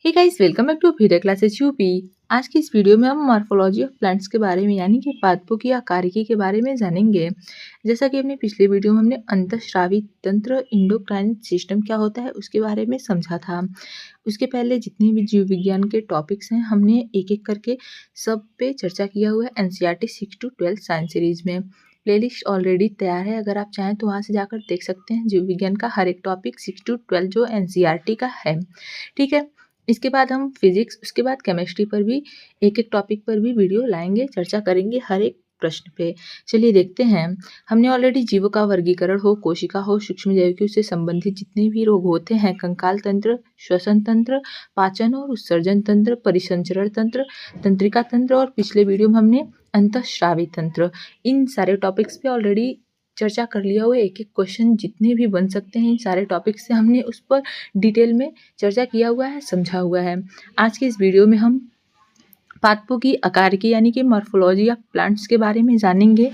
Hey guys, welcome back to video classes UP. आज की इस वीडियो में हम मॉर्फोलॉजी ऑफ प्लांट्स के बारे में यानी कि पादपों की आकारिकी के बारे में जानेंगे। जैसा कि अपने पिछले वीडियो में हमने अंतःस्रावी तंत्र इंडोक्राइन सिस्टम क्या होता है उसके बारे में समझा था। उसके पहले जितने भी जीव विज्ञान के टॉपिक्स हैं हमने एक एक करके सब पे चर्चा किया हुआ है एनसीईआरटी 6 to 12 साइंस सीरीज में। प्लेलिस्ट ऑलरेडी तैयार है, अगर आप चाहें तो वहाँ से जाकर देख सकते हैं जीव विज्ञान का हर एक टॉपिक 6 to 12 जो एनसीईआरटी का है। ठीक है, इसके बाद हम फिजिक्स, उसके बाद केमिस्ट्री पर भी एक एक टॉपिक पर भी वीडियो लाएंगे, चर्चा करेंगे हर एक प्रश्न पे। चलिए देखते हैं। हमने ऑलरेडी जीवों का वर्गीकरण हो, कोशिका हो, सूक्ष्म जैविकी से संबंधित जितने भी रोग होते हैं, कंकाल तंत्र, श्वसन तंत्र, पाचन और उत्सर्जन तंत्र, परिसंचरण तंत्र, तंत्रिका तंत्र और पिछले वीडियो में हमने अंतःस्रावी तंत्र, इन सारे टॉपिक्स पे ऑलरेडी चर्चा कर लिया हुआ है। एक एक क्वेश्चन जितने भी बन सकते हैं इन सारे टॉपिक से हमने उस पर डिटेल में चर्चा किया हुआ है, समझा हुआ है। आज के इस वीडियो में हम पादपों की आकारिकी यानी कि मॉर्फोलॉजी ऑफ प्लांट्स के बारे में जानेंगे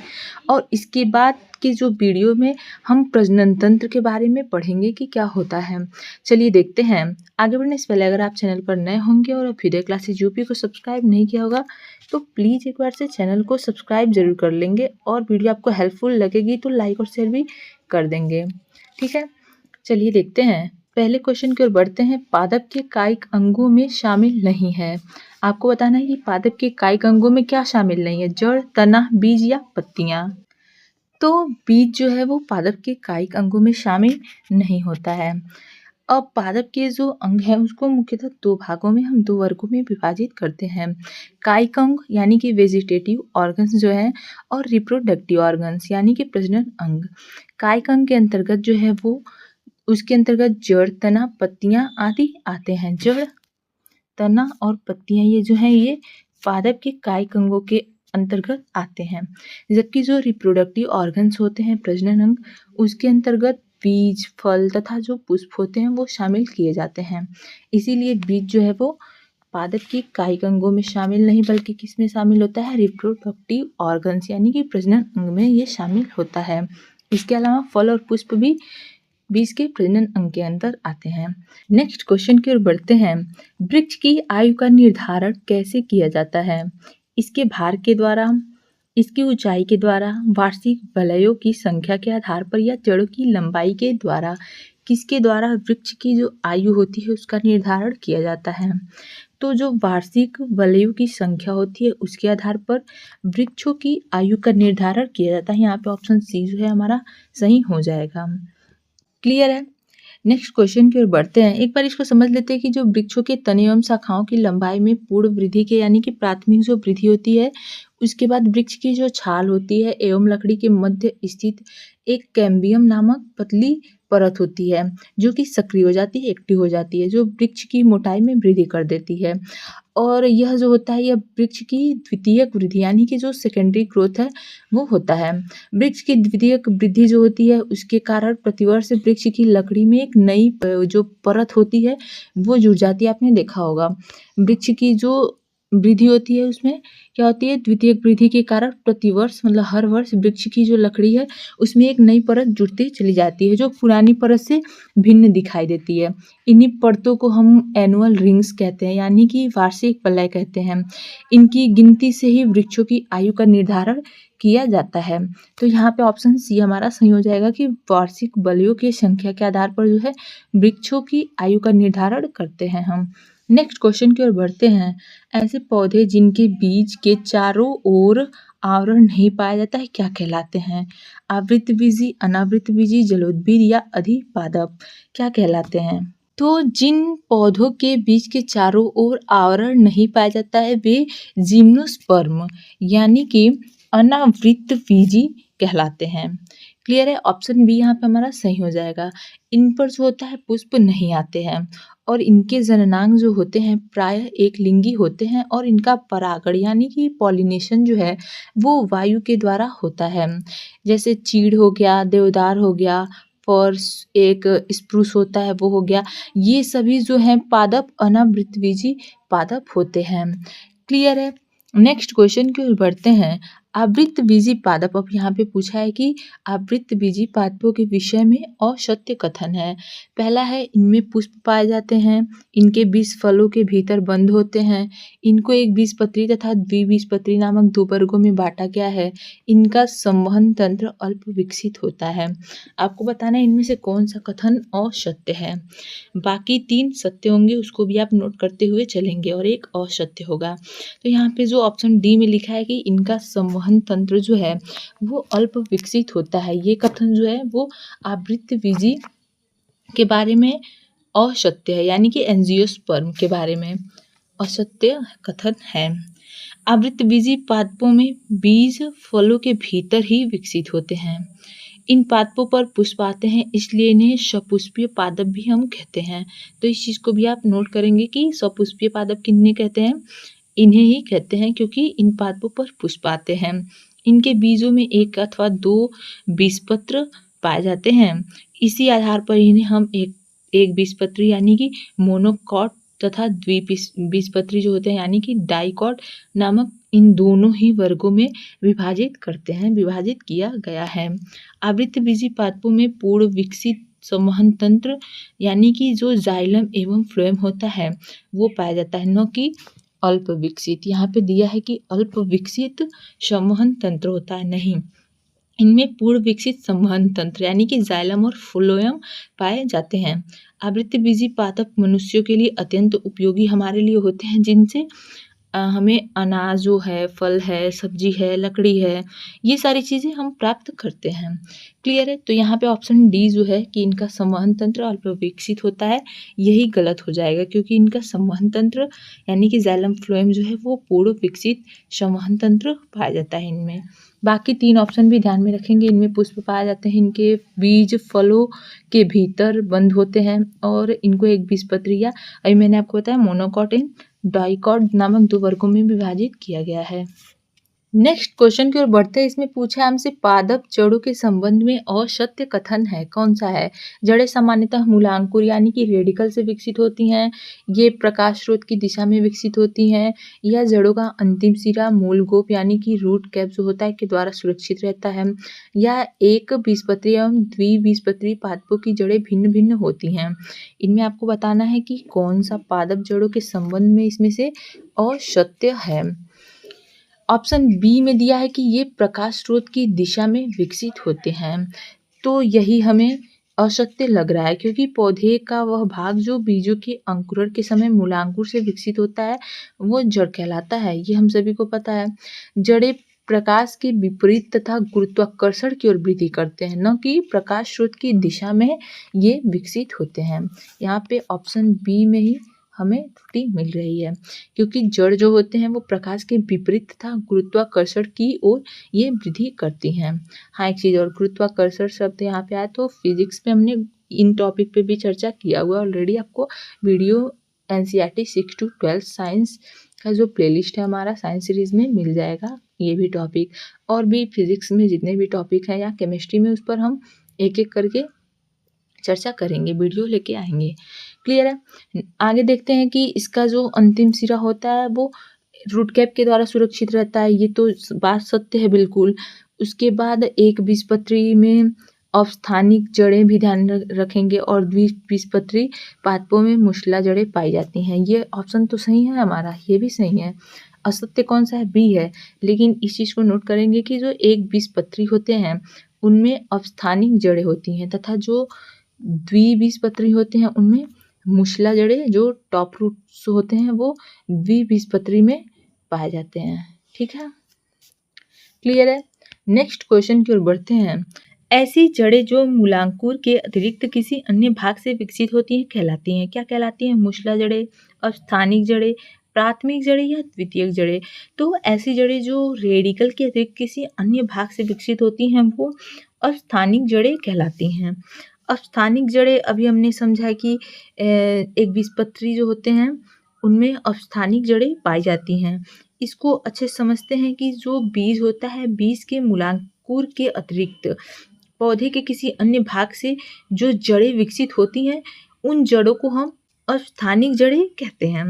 और इसके बाद की जो वीडियो में हम प्रजनन तंत्र के बारे में पढ़ेंगे कि क्या होता है। चलिए देखते हैं। आगे बढ़ने से पहले अगर आप चैनल पर नए होंगे और वीडियो क्लासेस यूपी को सब्सक्राइब नहीं किया होगा तो प्लीज़ एक बार से चैनल को सब्सक्राइब जरूर कर लेंगे और वीडियो आपको हेल्पफुल लगेगी तो लाइक और शेयर भी कर देंगे। ठीक है, चलिए देखते हैं। पहले क्वेश्चन की ओर बढ़ते हैं। पादप के कायिक अंगों में शामिल नहीं है। आपको बताना है कि पादप के कायिक अंगों में क्या शामिल नहीं है, जड़, तना, बीज या पत्तियां। तो बीज जो है वो पादप के कायिक अंगों में शामिल नहीं होता है। अब पादप के जो अंग है उसको मुख्यतः दो भागों में, हम दो वर्गों में विभाजित करते हैं। कायिक अंग यानी कि वेजिटेटिव ऑर्गन्स जो है और रिप्रोडक्टिव ऑर्गन्स यानी कि प्रजनन अंग। कायिक अंग के अंतर्गत जो है वो उसके अंतर्गत जड़, तना, पत्तियां आदि आते हैं। जड़, तना और पत्तियां ये जो है ये पादप के कायिक अंगों के अंतर्गत आते हैं। जबकि जो रिप्रोडक्टिव ऑर्गन्स होते हैं, प्रजनन अंग, उसके अंतर्गत बीज, फल तथा जो पुष्प होते हैं वो शामिल किए जाते हैं। इसीलिए बीज जो है वो पादप के कायिक अंगों में शामिल नहीं बल्कि किस में शामिल होता है, रिप्रोडक्टिव ऑर्गन्स यानी कि प्रजनन अंग में ये शामिल होता है। इसके अलावा फल और पुष्प भी बीज के प्रजनन अंग के अंदर आते हैं। नेक्स्ट क्वेश्चन की ओर बढ़ते हैं। वृक्ष की आयु का निर्धारण कैसे किया जाता है? इसके भार के द्वारा, इसकी ऊंचाई के द्वारा, वार्षिक वलयों की संख्या के आधार पर या जड़ों की लंबाई के द्वारा। किसके द्वारा वृक्ष की जो आयु होती है उसका निर्धारण किया जाता है? तो जो वार्षिक वलयों की संख्या होती है उसके आधार पर वृक्षों की आयु का निर्धारण किया जाता है। यहाँ पे ऑप्शन सी जो है हमारा सही हो जाएगा। क्लियर है? नेक्स्ट क्वेश्चन की ओर बढ़ते हैं। एक बार इसको समझ लेते हैं कि जो वृक्षों के तने एवं शाखाओं की लंबाई में पूर्ण वृद्धि के यानी कि प्राथमिक जो वृद्धि होती है उसके बाद वृक्ष की जो छाल होती है एवं लकड़ी के मध्य स्थित एक कैम्बियम नामक पतली परत होती है जो कि सक्रिय हो जाती है, एक्टिव हो जाती है, जो वृक्ष की मोटाई में वृद्धि कर देती है। और यह जो होता है यह वृक्ष की द्वितीयक वृद्धि यानी कि जो सेकेंडरी ग्रोथ है वो होता है। वृक्ष की द्वितीयक वृद्धि जो होती है उसके कारण प्रतिवर्ष वृक्ष की लकड़ी में एक नई जो परत होती है वो जुड़ जाती है। आपने देखा होगा वृक्ष की जो वृद्धि होती है उसमें क्या होती है, द्वितीयक वृद्धि के कारण प्रतिवर्ष मतलब हर वर्ष वृक्ष की जो लकड़ी है उसमें एक नई परत जुड़ती चली जाती है जो पुरानी परत से भिन्न दिखाई देती है। इन्हीं परतों को हम एनुअल रिंग्स कहते हैं यानी कि वार्षिक वलय कहते हैं। इनकी गिनती से ही वृक्षों की आयु का निर्धारण किया जाता है। तो यहाँ पे ऑप्शन सी हमारा सही हो जाएगा कि वार्षिक वलयों की संख्या के आधार पर जो है वृक्षों की आयु का निर्धारण करते हैं हम। नेक्स्ट क्वेश्चन की ओर बढ़ते हैं। ऐसे पौधे जिनके बीज के चारों ओर आवरण नहीं पाया जाता है क्या कहलाते हैं? आवृतबीजी, अनावृतबीजी, जलोदबिज या अधिपादप क्या कहलाते हैं? तो जिन पौधों के बीज के चारों ओर आवरण नहीं पाया जाता है वे जिम्नोस्पर्म यानी कि अनावृतबीजी कहलाते हैं। क्लियर है? ऑप्शन बी यहाँ पे हमारा सही हो जाएगा। इन पर जो होता है पुष्प नहीं आते हैं और इनके जननांग जो होते हैं प्रायः एक लिंगी होते हैं और इनका परागण यानी कि पॉलिनेशन जो है वो वायु के द्वारा होता है। जैसे चीड़ हो गया, देवदार हो गया, फर्स एक स्प्रूस होता है वो हो गया, ये सभी जो हैं पादप अनावृतबीजी पादप होते हैं। क्लियर है? नेक्स्ट क्वेश्चन की ओर बढ़ते हैं। आवृतबीजी पादप, अब यहाँ पे पूछा है कि आवृतबीजी पादपों के विषय में असत्य कथन है। पहला है इनमें पुष्प पाए जाते हैं, इनके बीज फलों के भीतर बंद होते हैं, इनको एक बीजपत्री तथा द्विबीजपत्री नामक दो वर्गों में बांटा गया है, इनका संवहन तंत्र अल्प विकसित होता है। आपको बताना है इनमें से कौन सा कथन असत्य है। बाकी 3 सत्य होंगे, उसको भी आप नोट करते हुए चलेंगे और एक असत्य होगा। तो यहाँ पे जो ऑप्शन डी में लिखा है कि इनका संवहन तंत्र जो है वो अल्प विकसित होता है, ये कथन जो है वो आवृतबीजी के बारे में असत्य है, यानी कि एंजियोस्पर्म के बारे में असत्य कथन है। आवृतबीजी पादपों में बीज फलों के भीतर ही विकसित होते हैं। इन पादपों पर पुष्प आते हैं, इसलिए इन्हें सपुष्पीय पादप भी हम कहते हैं। तो इस चीज़ को भी आप नोट करेंगे कि सपुष्पीय पादप किन्हें कहते हैं, इन्हें ही कहते हैं, क्योंकि इन पादपों पर पुष्प आते हैं। इनके बीजों में 1 अथवा 2 बीजपत्र पाए जाते हैं। इसी आधार पर इन्हें हम एक बीजपत्री यानी कि मोनोकॉट तथा द्विबीजपत्री जो होते हैं यानी कि डाइकॉट नामक इन दोनों ही वर्गों में विभाजित किया गया है। आवृतबीजी पादपों में पूर्ण विकसित संवहन तंत्र यानी कि जो जाइलम एवं फ्लोएम होता है वो पाया जाता है, न कि अल्प विकसित। यहाँ पे दिया है कि अल्प विकसित संवहन तंत्र होता है, नहीं, इनमें पूर्ण विकसित संवहन तंत्र यानी कि जाइलम और फ्लोएम पाए जाते हैं। आवृतबीजी पादप मनुष्यों के लिए अत्यंत उपयोगी हमारे लिए होते हैं, जिनसे हमें अनाज जो है, फल है, सब्जी है, लकड़ी है, ये सारी चीज़ें हम प्राप्त करते हैं। क्लियर है? तो यहाँ पे ऑप्शन डी जो है कि इनका संवहन तंत्र अल्प विकसित होता है, यही गलत हो जाएगा, क्योंकि इनका संवहन तंत्र यानी कि जाइलम फ्लोएम जो है वो पूर्ण विकसित संवहन तंत्र पाया जाता है इनमें। बाकी 3 ऑप्शन भी ध्यान में रखेंगे। इनमें पुष्प पाए जाते हैं, इनके बीज फलों के भीतर बंद होते हैं और इनको एक बीजपत्री या अभी मैंने आपको बताया मोनोकॉट एंड डाइकॉट नामक 2 वर्गों में विभाजित किया गया है। नेक्स्ट क्वेश्चन की ओर बढ़ते हैं। इसमें पूछा है हमसे पादप जड़ों के संबंध में असत्य कथन है, कौन सा है। जड़ें सामान्यतः मूलांकुर यानी कि रेडिकल से विकसित होती हैं, ये प्रकाश स्रोत की दिशा में विकसित होती हैं, या जड़ों का अंतिम सिरा मूलगोप यानी कि रूट कैप जो होता है के द्वारा सुरक्षित रहता है, या एक बीजपत्री एवं द्विबीजपत्री पादपों की जड़ें भिन्न भिन्न होती हैं। इनमें आपको बताना है कि कौन सा पादप जड़ों के संबंध में इसमें से असत्य है। ऑप्शन बी में दिया है कि ये प्रकाश स्रोत की दिशा में विकसित होते हैं, तो यही हमें असत्य लग रहा है, क्योंकि पौधे का वह भाग जो बीजों के अंकुरण के समय मूलांकुर से विकसित होता है वो जड़ कहलाता है, ये हम सभी को पता है। जड़ें प्रकाश के विपरीत तथा गुरुत्वाकर्षण की ओर वृद्धि करते हैं, न कि प्रकाश स्रोत की दिशा में ये विकसित होते हैं। यहाँ पे ऑप्शन बी में ही हमें त्रुटि मिल रही है, क्योंकि जड़ जो होते हैं वो प्रकाश के विपरीत तथा गुरुत्वाकर्षण की ओर ये वृद्धि करती हैं। हाँ, एक चीज़ और, गुरुत्वाकर्षण शब्द यहाँ पे आया तो फिजिक्स में हमने इन टॉपिक पे भी चर्चा किया हुआ ऑलरेडी। आपको वीडियो NCERT 6 to 12 साइंस का जो प्लेलिस्ट है हमारा साइंस सीरीज में मिल जाएगा, ये भी टॉपिक और भी फिजिक्स में जितने भी टॉपिक हैं या केमिस्ट्री में, उस पर हम एक एक करके चर्चा करेंगे, वीडियो लेके आएंगे। क्लियर है? आगे देखते हैं कि इसका जो अंतिम सिरा होता है वो रूट कैप के द्वारा सुरक्षित रहता है, ये तो बात सत्य है बिल्कुल। उसके बाद एक बीजपत्री में अवस्थानिक जड़ें भी ध्यान रखेंगे और द्विबीजपत्री पादपों में मूसला जड़ें पाई जाती हैं, ये ऑप्शन तो सही है हमारा, ये भी सही है। असत्य कौन सा है? बी है। लेकिन इस चीज़ को नोट करेंगे कि जो एक बीजपत्री होते हैं उनमें अवस्थानिक जड़ें होती हैं तथा जो द्विबीजपत्री होते हैं उनमें मूसला जड़ें, जो टॉप रूट्स होते हैं वो द्विबीजपत्री में पाए जाते हैं। ठीक है, क्लियर है? नेक्स्ट क्वेश्चन की ओर बढ़ते हैं। ऐसी जड़ें जो मूलांकुर के अतिरिक्त किसी अन्य भाग से विकसित होती हैं कहलाती हैं, क्या कहलाती हैं? मूसला जड़ें, अवस्थानिक जड़ें, प्राथमिक जड़ें या द्वितीयक जड़ें। तो ऐसी जड़ें जो रेडिकल के अतिरिक्त किसी अन्य भाग से विकसित होती हैं वो अवस्थानिक जड़ें कहलाती हैं। अवस्थानिक जड़ें अभी हमने समझा कि एक बीजपत्री जो होते हैं उनमें अवस्थानिक जड़ें पाई जाती हैं। इसको अच्छे समझते हैं कि जो बीज होता है, बीज के मूलांकुर के अतिरिक्त पौधे के किसी अन्य भाग से जो जड़ें विकसित होती हैं उन जड़ों को हम अवस्थानिक जड़ें कहते हैं।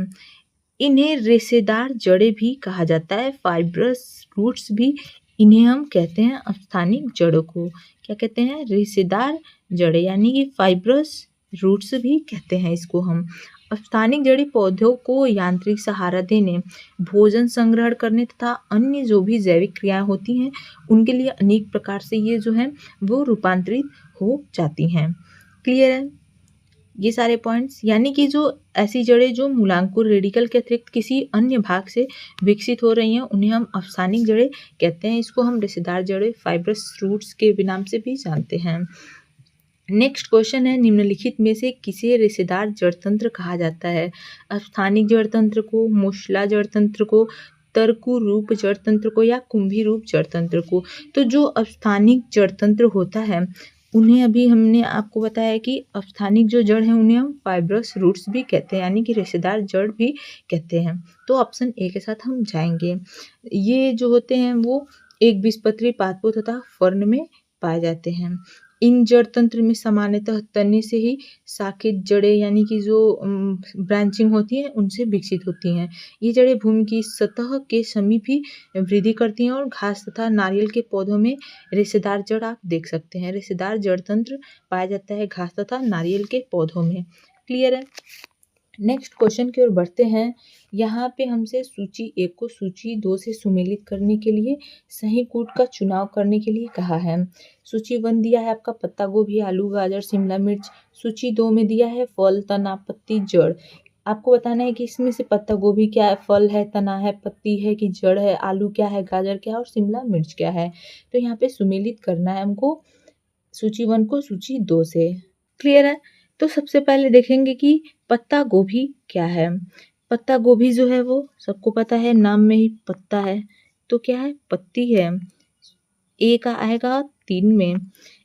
इन्हें रेशेदार जड़ें भी कहा जाता है, फाइब्रस रूट्स भी इन्हें हम कहते हैं अस्थानिक जड़ों को। क्या कहते हैं? रेशेदार जड़ें, यानी कि फाइब्रस रूट्स भी कहते हैं इसको हम। अस्थानिक जड़ी पौधों को यांत्रिक सहारा देने, भोजन संग्रहण करने तथा अन्य जो भी जैविक क्रियाएं होती हैं उनके लिए अनेक प्रकार से ये जो है वो रूपांतरित हो जाती हैं। क्लियर है ये सारे पॉइंट्स? यानी कि जो ऐसी जड़ें जो मूलांकुर रेडिकल के अतिरिक्त किसी अन्य भाग से विकसित हो रही हैं उन्हें हम अस्थानिक जड़ें कहते हैं। इसको हम रेशेदार जड़ें, फाइब्रस रूट्स के नाम से भी जानते हैं। नेक्स्ट क्वेश्चन है, निम्नलिखित में से किसे रेशेदार जड़तंत्र कहा जाता है? अस्थानिक जड़तंत्र को, मूसला जड़तंत्र को, तरकु रूप जड़तंत्र को या कुंभी रूप जड़तंत्र को? तो जो अस्थानिक जड़तंत्र होता है उन्हें अभी हमने आपको बताया कि अस्थानिक जो जड़ है उन्हें हम फाइब्रस रूट्स भी कहते हैं, यानी कि रेशेदार जड़ भी कहते हैं। तो ऑप्शन ए के साथ हम जाएंगे। ये जो होते हैं वो एक बीजपत्री पादपों तथा फर्न में पाए जाते हैं। इन जड़ तंत्र में सामान्यतः तने से ही शाखित जड़ें, यानी कि जो ब्रांचिंग होती है उनसे विकसित होती हैं। ये जड़ें भूमि की सतह के समीप ही वृद्धि करती हैं और घास तथा नारियल के पौधों में रेशेदार जड़ आप देख सकते हैं। रेशेदार जड़ तंत्र पाया जाता है घास तथा नारियल के पौधों में। क्लियर है? नेक्स्ट क्वेश्चन की ओर बढ़ते हैं। यहाँ पे हमसे सूची 1 को सूची 2 से सुमेलित करने के लिए सही कूट का चुनाव करने के लिए कहा है। सूची 1 दिया है आपका पत्ता गोभी, आलू, गाजर, शिमला मिर्च। सूची 2 में दिया है फल, तना, पत्ती, जड़। आपको बताना है कि इसमें से पत्ता गोभी क्या है, फल है, तना है, पत्ती है कि जड़ है, आलू क्या है, गाजर क्या है और शिमला मिर्च क्या है। तो यहाँ पे सुमेलित करना है हमको सूची 1 को सूची 2 से। क्लियर है? तो सबसे पहले देखेंगे कि पत्ता गोभी क्या है। पत्ता गोभी जो है वो सबको पता है, नाम में ही पत्ता है तो क्या है, पत्ती है। ए का आएगा 3 में।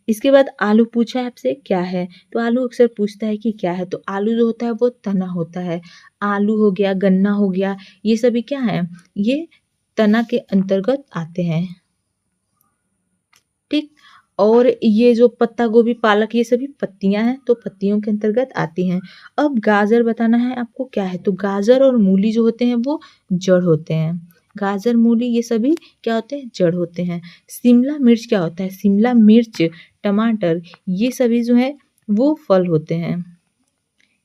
इसके बाद आलू पूछा है आपसे क्या है, तो आलू अक्सर पूछता है कि क्या है, तो आलू जो होता है वो तना होता है। आलू हो गया, गन्ना हो गया, ये सभी क्या है, ये तना के अंतर्गत आते हैं। ठीक, और ये जो पत्ता गोभी, पालक, ये सभी पत्तियां हैं तो पत्तियों के अंतर्गत आती हैं। अब गाजर बताना है आपको क्या है, तो गाजर और मूली जो होते हैं वो जड़ होते हैं। गाजर, मूली ये सभी क्या होते हैं, जड़ होते हैं। शिमला मिर्च क्या होता है, शिमला मिर्च, टमाटर, ये सभी जो है वो फल होते हैं।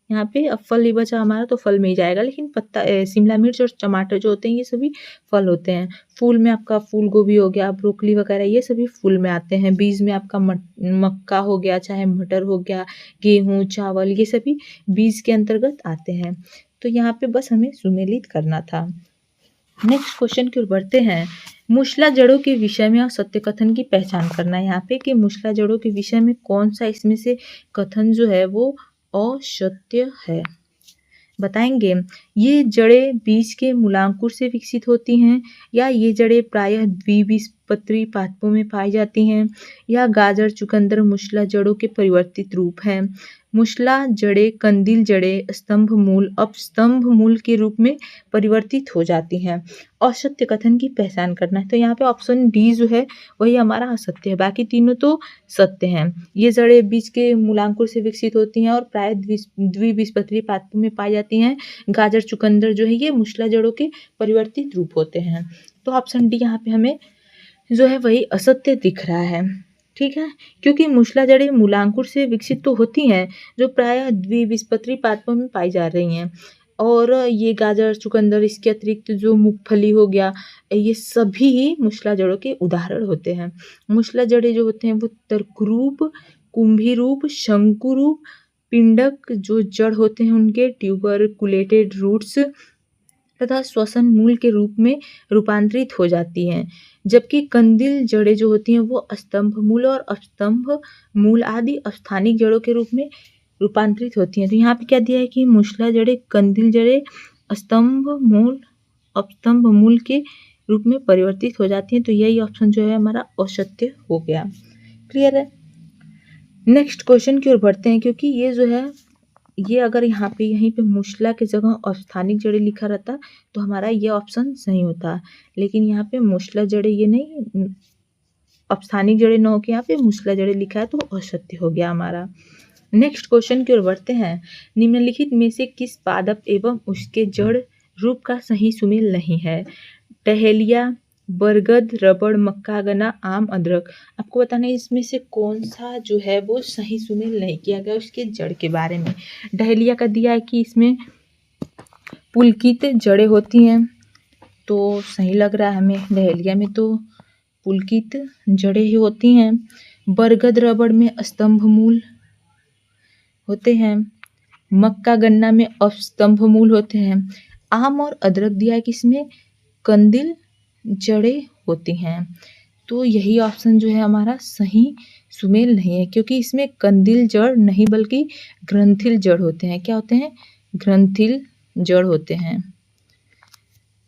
यहाँ पे अब फल ही बचा हमारा तो फल में ही जाएगा, लेकिन पत्ता शिमला मिर्च और टमाटर जो होते हैं ये सभी फल होते हैं। फूल में आपका फूल गोभी हो गया, ब्रोकली वगैरह ये सभी फूल में आते हैं। बीज में आपका मक्का हो गया, चाहे मटर हो गया, गेहूँ, चावल, ये सभी बीज के अंतर्गत आते हैं। तो यहाँ पे बस हमें सुमेलित करना था। नेक्स्ट क्वेश्चन की ओर बढ़ते हैं। मूसला जड़ों के विषय में और सत्य कथन की पहचान करना है यहाँ पे कि मूसला जड़ों के विषय में कौन सा इसमें से कथन जो है वो असत्य है। बताएंगे ये जड़ें बीज के मूलांकुर से विकसित होती हैं या ये जड़ें प्रायः द्विबीजपत्री पादपों में पाई जाती हैं या गाजर, चुकंदर, मूसला जड़ों के परिवर्तित रूप हैं। मूसला जड़ें कंदील जड़ें स्तंभ मूल, अपस्तंभ मूल के रूप में परिवर्तित हो जाती हैं। असत्य कथन की पहचान करना है तो यहाँ पे ऑप्शन डी जो है वही हमारा असत्य है, बाकी तीनों तो सत्य हैं। ये जड़ें बीज के मूलांकुर से विकसित होती हैं और प्राय द्विबीजपत्री पादपों में पाई जाती हैं। गाजर, चुकंदर जो है ये मूसला जड़ों के परिवर्तित रूप होते हैं। तो ऑप्शन डी यहाँ पे हमें जो है वही असत्य दिख रहा है। ठीक है, क्योंकि मूसला जड़ें मूलांकुर से विकसित तो होती हैं जो प्रायः द्विबीजपत्री पादपों में पाई जा रही हैं, और ये गाजर, चुकंदर, इसके अतिरिक्त जो मूंगफली हो गया, ये सभी ही मूसला जड़ों के उदाहरण होते हैं। मूसला जड़ें जो होते हैं वो तर्करूप, कुंभी रूप, शंकु रूप, पिंडक जो जड़ होते हैं उनके ट्यूबरकुलेटेड रूट्स तथा श्वसन मूल के रूप में रूपांतरित हो जाती हैं, जबकि कंदील जड़ें जो होती हैं वो स्तंभ मूल और अपस्तंभ मूल आदि अस्थानिक जड़ों के रूप में रूपांतरित होती हैं। तो यहाँ पे क्या दिया है कि मूसला जड़ें, कंदील जड़ें स्तंभ मूल, अपस्तंभ मूल के रूप में परिवर्तित हो जाती हैं। तो यही ऑप्शन जो है हमारा असत्य हो गया। क्लियर है? नेक्स्ट क्वेश्चन की ओर बढ़ते हैं, क्योंकि ये जो है ये अगर यहाँ पे यहीं पे मूसला की जगह अस्थानिक जड़ें लिखा रहता तो हमारा ये ऑप्शन सही होता, लेकिन यहाँ पे मूसला जड़ें ये नहीं, अस्थानिक जड़ें न होकर यहाँ पे मूसला जड़ें लिखा है तो असत्य हो गया हमारा। नेक्स्ट क्वेश्चन की ओर बढ़ते हैं। निम्नलिखित में से किस पादप एवं उसके जड़ रूप का सही सुमेल नहीं है? टहलिया, बरगद, रबड़, मक्का, गन्ना, आम, अदरक। आपको बताना है इसमें से कौन सा जो है वो सही सुमेल नहीं किया गया उसके जड़ के बारे में। डहेलिया का दिया है कि इसमें पुलकित जड़ें होती हैं, तो सही लग रहा है हमें। डहेलिया में तो पुलकित जड़ें ही होती हैं। बरगद, रबड़ में स्तंभ मूल होते हैं। मक्का, गन्ना में अस्तंभ मूल होते हैं। आम और अदरक दिया है कि इसमें कंदिल जड़ें होती हैं, तो यही ऑप्शन जो है हमारा सही सुमेल नहीं है, क्योंकि इसमें कंदिल जड़ नहीं बल्कि ग्रंथिल जड़ होते हैं। क्या होते हैं? ग्रंथिल जड़ होते हैं।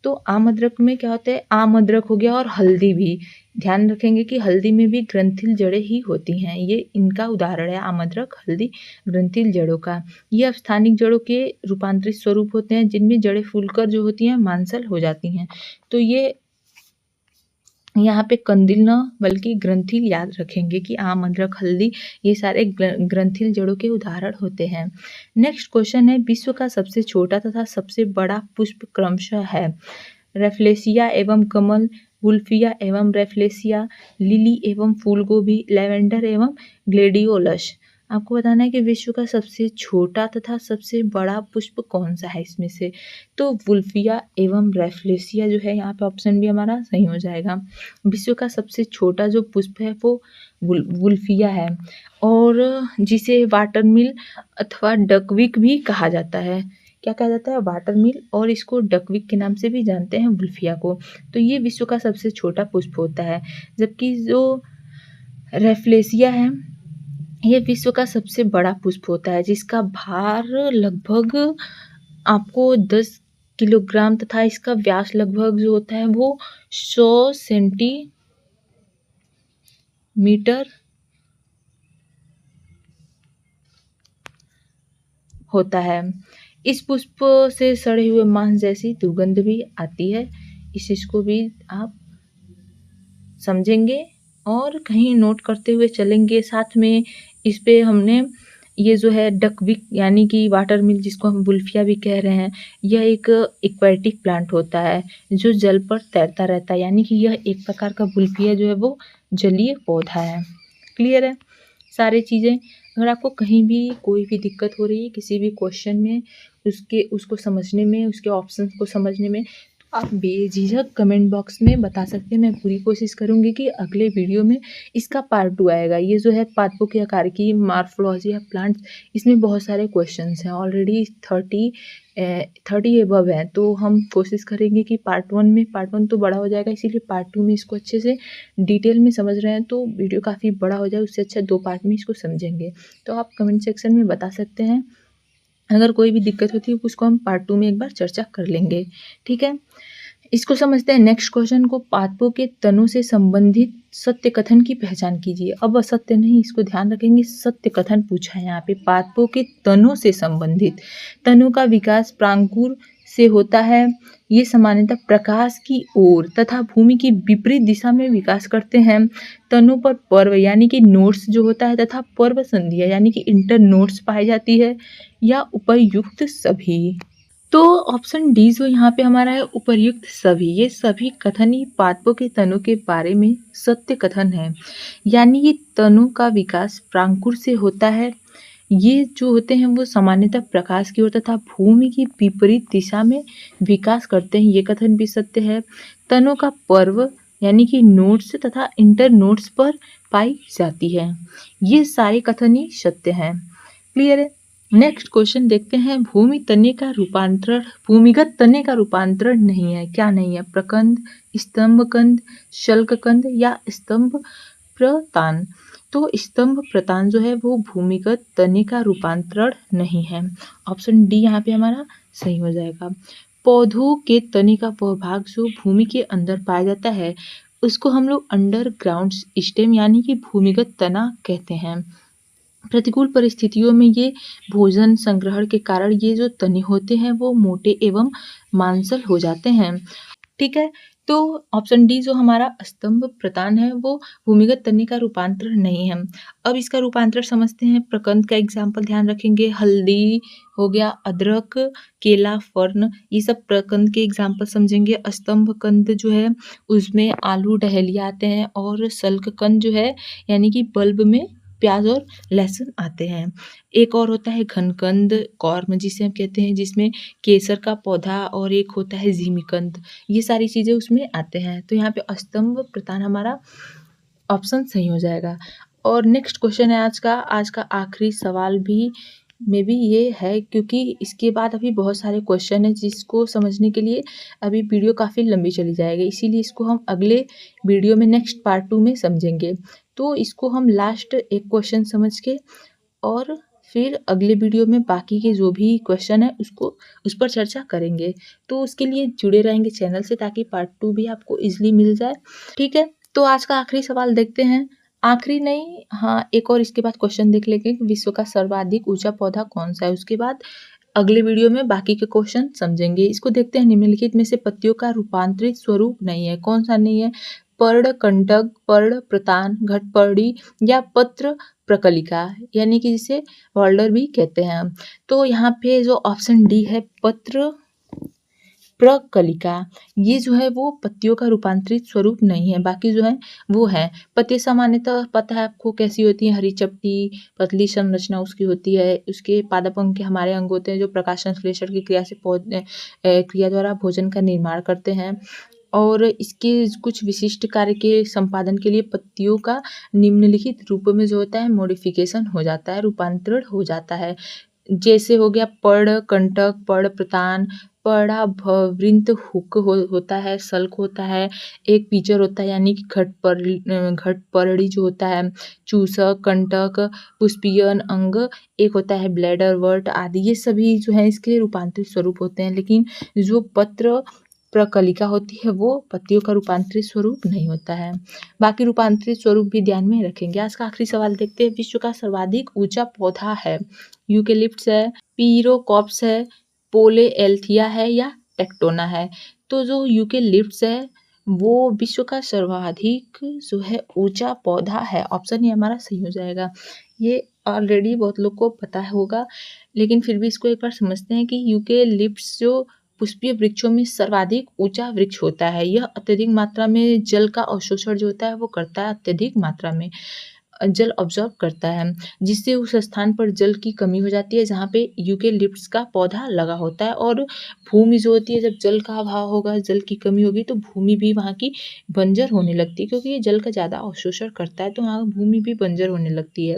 तो आम अदरक में क्या होता है? आम अदरक हो गया और हल्दी भी। ध्यान रखेंगे कि हल्दी में भी ग्रंथिल जड़ें ही होती हैं। ये इनका उदाहरण है, आम अदरक, हल्दी, ग्रंथिल जड़ों का। ये स्थानिक जड़ों के रूपांतरित स्वरूप होते हैं जिनमें जड़ें फूलकर जो होती हैं मांसल हो जाती हैं। तो ये यहाँ पे कंदिल न बल्कि ग्रंथिल याद रखेंगे कि आम, अदरक, हल्दी ये सारे ग्रंथिल जड़ों के उदाहरण होते हैं। नेक्स्ट क्वेश्चन है, विश्व का सबसे छोटा तथा सबसे बड़ा पुष्प क्रमशः है? रेफ्लेसिया एवं कमल, वुल्फिया एवं रेफ्लेसिया, लिली एवं फूलगोभी, लेवेंडर एवं ग्लेडियोलस। आपको बताना है कि विश्व का सबसे छोटा तथा सबसे बड़ा पुष्प कौन सा है इसमें से। तो वुल्फिया एवं रेफ्लेसिया जो है, यहाँ पे ऑप्शन भी हमारा सही हो जाएगा। विश्व का सबसे छोटा जो पुष्प है वो वुल्फिया है, और जिसे वाटरमिल अथवा डकविक भी कहा जाता है। क्या कहा जाता है? वाटरमिल, और इसको डकविक के नाम से भी जानते हैं वुल्फिया को। तो ये विश्व का सबसे छोटा पुष्प होता है, जबकि जो रेफ्लेसिया है ये विश्व का सबसे बड़ा पुष्प होता है, जिसका भार लगभग आपको 10 किलोग्राम तथा इसका व्यास लगभग जो होता है वो 100 सेंटीमीटर होता है। इस पुष्प से सड़े हुए मांस जैसी दुर्गंध भी आती है। इस चीज को भी आप समझेंगे और कहीं नोट करते हुए चलेंगे। साथ में इस पे हमने ये जो है डकविक यानी कि वाटर मिल जिसको हम वुल्फिया भी कह रहे हैं, यह एक एक्वेटिक प्लांट होता है जो जल पर तैरता रहता है, यानी कि यह एक प्रकार का वुल्फिया जो है वो जलीय पौधा है। क्लियर है सारी चीज़ें। अगर आपको कहीं भी कोई भी दिक्कत हो रही है किसी भी क्वेश्चन में, उसको समझने में, उसके ऑप्शंस को समझने में, आप बेझिझक कमेंट बॉक्स में बता सकते हैं। मैं पूरी कोशिश करूंगी कि अगले वीडियो में इसका पार्ट 2 आएगा। ये जो है पादपों के आकार की मॉर्फोलॉजी ऑफ प्लांट्स, इसमें बहुत सारे क्वेश्चंस हैं, ऑलरेडी 30 एबव है। तो हम कोशिश करेंगे कि पार्ट 1 तो बड़ा हो जाएगा, इसीलिए पार्ट 2 में इसको अच्छे से डिटेल में समझ रहे हैं तो वीडियो काफ़ी बड़ा हो जाए, उससे अच्छा 2 पार्ट में इसको समझेंगे। तो आप कमेंट सेक्शन में बता सकते हैं। अगर कोई भी दिक्कत होती है उसको हम पार्ट 2 में एक बार चर्चा कर लेंगे। ठीक है, इसको समझते हैं। नेक्स्ट क्वेश्चन को, पादपों के तनों से संबंधित सत्य कथन की पहचान कीजिए। अब असत्य नहीं, इसको ध्यान रखेंगे, सत्य कथन पूछा है यहाँ पे। पादपों के तनों से संबंधित, तनों का विकास प्रांकुर से होता है। ये सामान्यतः प्रकाश की ओर तथा भूमि की विपरीत दिशा में विकास करते हैं। तनों पर पर्व यानी कि नोड्स जो होता है तथा पर्व संधियां यानी कि इंटर नोड्स पाई जाती है, या उपर्युक्त सभी। तो ऑप्शन डी जो यहाँ पे हमारा है उपर्युक्त सभी, ये सभी कथन ही पादपों के तनों के बारे में सत्य कथन है। यानी ये तनों का विकास प्रांकुर से होता है। ये जो होते हैं वो सामान्यतः प्रकाश की ओर तथा भूमि की विपरीत दिशा में विकास करते हैं, ये कथन भी सत्य है। तनों का पर्व यानी कि नोड्स तथा इंटर नोड्स पर पाई जाती है, ये सारे कथन ही सत्य हैं। क्लियर है। नेक्स्ट क्वेश्चन देखते हैं, भूमिगत तने का रूपांतरण नहीं है। क्या नहीं है? प्रकंद, स्तंभकंद, शल्ककंद या स्तंभ प्रतान। तो स्तंभ प्रतान जो है वो भूमिगत तने का रूपांतरण नहीं है। ऑप्शन डी यहाँ पे हमारा सही हो जाएगा। पौधों के तने का वह भाग जो भूमि के अंदर पाया जाता है उसको हम लोग अंडरग्राउंड स्टेम यानी कि भूमिगत तना कहते हैं। प्रतिकूल परिस्थितियों में ये भोजन संग्रहण के कारण ये जो तने होते हैं वो मोटे एवं मांसल हो जाते हैं। ठीक है, तो ऑप्शन डी जो हमारा स्तंभ प्रतान है वो भूमिगत तने का रूपांतर नहीं है। अब इसका रूपांतर समझते हैं। प्रकंद का एग्जाम्पल ध्यान रखेंगे, हल्दी हो गया, अदरक, केला, फर्न, ये सब प्रकंद के एग्जाम्पल समझेंगे। स्तंभ कंद जो है उसमें आलू डहेलिया आते हैं, और सल्क कंद जो है यानी कि बल्ब में प्याज और लहसुन आते हैं। एक और होता है घनकंद कॉर्म जिसे हम कहते हैं, जिसमें केसर का पौधा, और एक होता है जिमीकंद, ये सारी चीज़ें उसमें आते हैं। तो यहाँ पे स्तंभ प्रतान हमारा ऑप्शन सही हो जाएगा। और नेक्स्ट क्वेश्चन है आज का आखिरी सवाल भी में भी ये है, क्योंकि इसके बाद अभी बहुत सारे क्वेश्चन हैं जिसको समझने के लिए अभी वीडियो काफ़ी लंबी चली जाएगी, इसीलिए इसको हम अगले वीडियो में नेक्स्ट पार्ट 2 में समझेंगे। तो इसको हम लास्ट एक क्वेश्चन समझ के और फिर अगले वीडियो में बाकी के जो भी क्वेश्चन है उसको उस पर चर्चा करेंगे। तो उसके लिए जुड़े रहेंगे चैनल से, ताकि पार्ट 2 भी आपको ईजिली मिल जाए। ठीक है, तो आज का आखिरी सवाल देखते हैं। आखिरी नहीं, हाँ, एक और इसके बाद क्वेश्चन देख लेंगे कि विश्व का सर्वाधिक ऊंचा पौधा कौन सा है। उसके बाद अगले वीडियो में बाकी के क्वेश्चन समझेंगे। इसको देखते हैं। निम्नलिखित में से पत्तियों का रूपांतरित स्वरूप नहीं है, कौन सा नहीं है? पर्ण कंटक, पर्ण प्रतान, घटपर्णी या पत्र प्रकलिका, यानी कि जिसे वॉल्डर भी कहते हैं। तो यहाँ पे जो ऑप्शन डी है पत्र प्रकलिका, ये जो है वो पत्तियों का रूपांतरित स्वरूप नहीं है, बाकी जो है वो है। पत्ती सामान्यतः पता है आपको कैसी होती है, हरी चपटी, पतली संरचना उसकी होती है। उसके पादप के हमारे अंग होते हैं जो प्रकाश संश्लेषण की क्रिया से क्रिया द्वारा भोजन का निर्माण करते हैं। और इसके कुछ विशिष्ट कार्य के संपादन के लिए पत्तियों का निम्नलिखित रूपों में जो होता है मॉडिफिकेशन हो जाता है, रूपांतरण हो जाता है। जैसे हो गया पर्ण कंटक, पर्ण प्रतान, पर्णाभवृंत हुक होता है, सल्क होता है, एक पीचर होता है यानी कि घटपर्णी जो होता है, चूसक, कंटक, पुष्पीयन अंग, एक होता है ब्लैडर वर्ट आदि। ये सभी जो है इसके रूपांतरित स्वरूप होते हैं, लेकिन जो पत्र प्रकलिका होती है वो पत्तियों का रूपांतरित स्वरूप नहीं होता है। बाकी रूपांतरित स्वरूप भी ध्यान में रखेंगे। आज का आखिरी सवाल देखते हैं। विश्व का सर्वाधिक ऊंचा पौधा है, यूकेलिप्टस है, पीरोकॉप्स है, पोले एल्थिया है या टेक्टोना है। तो जो यूकेलिप्टस है वो विश्व का सर्वाधिक जो है ऊंचा पौधा है। ऑप्शन ये हमारा सही हो जाएगा। ये ऑलरेडी बहुत लोग को पता होगा, लेकिन फिर भी इसको एक बार समझते हैं कि यूकेलिप्टस जो पुष्पीय वृक्षों में सर्वाधिक ऊंचा वृक्ष होता है। यह अत्यधिक मात्रा में जल का अवशोषण जो होता है वो करता है, अत्यधिक मात्रा में जल ऑब्जॉर्ब करता है, जिससे उस स्थान पर जल की कमी हो जाती है जहाँ पे यूकेलिप्टस का पौधा लगा होता है। और भूमि जो होती है, जब जल का अभाव होगा, जल की कमी होगी, तो भूमि भी वहाँ की बंजर होने लगती है, क्योंकि ये जल का ज़्यादा अवशोषण करता है, तो वहाँ भूमि भी बंजर होने लगती है।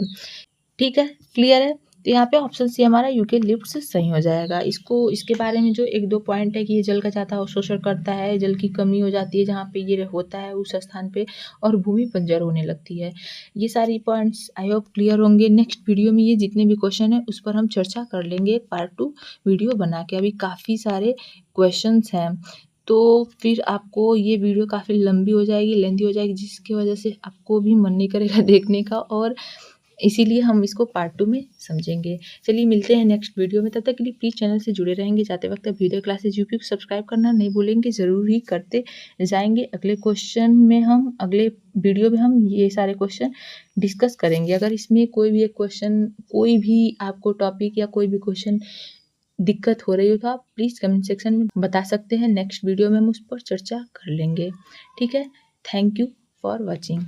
ठीक है, क्लियर है। तो यहाँ पे ऑप्शन सी हमारा यूकेलिप्टस सही हो जाएगा। इसके बारे में जो एक दो पॉइंट है कि ये जल का ज़्यादा अवशोषण करता है, जल की कमी हो जाती है जहाँ पे ये होता है उस स्थान पे, और भूमि बंजर होने लगती है। ये सारी पॉइंट्स आई होप क्लियर होंगे। नेक्स्ट वीडियो में ये जितने भी क्वेश्चन है उस पर हम चर्चा कर लेंगे, पार्ट 2 वीडियो बना के। अभी काफ़ी सारे क्वेश्चंस हैं, तो फिर आपको ये वीडियो काफ़ी लंबी हो जाएगी, लेंथी हो जाएगी, जिसकी वजह से आपको भी मन नहीं करेगा देखने का, और इसीलिए हम इसको पार्ट 2 में समझेंगे। चलिए मिलते हैं नेक्स्ट वीडियो में, तब तक के लिए प्लीज़ चैनल से जुड़े रहेंगे। जाते वक्त वीडियो क्लासेज यूपी को सब्सक्राइब करना नहीं भूलेंगे, ज़रूर ही करते जाएंगे। अगले वीडियो में हम ये सारे क्वेश्चन डिस्कस करेंगे। अगर इसमें कोई भी एक क्वेश्चन, कोई भी आपको टॉपिक या कोई भी क्वेश्चन दिक्कत हो रही हो तो आप प्लीज़ कमेंट सेक्शन में बता सकते हैं। नेक्स्ट वीडियो में हम उस पर चर्चा कर लेंगे। ठीक है, थैंक यू फॉर वॉचिंग।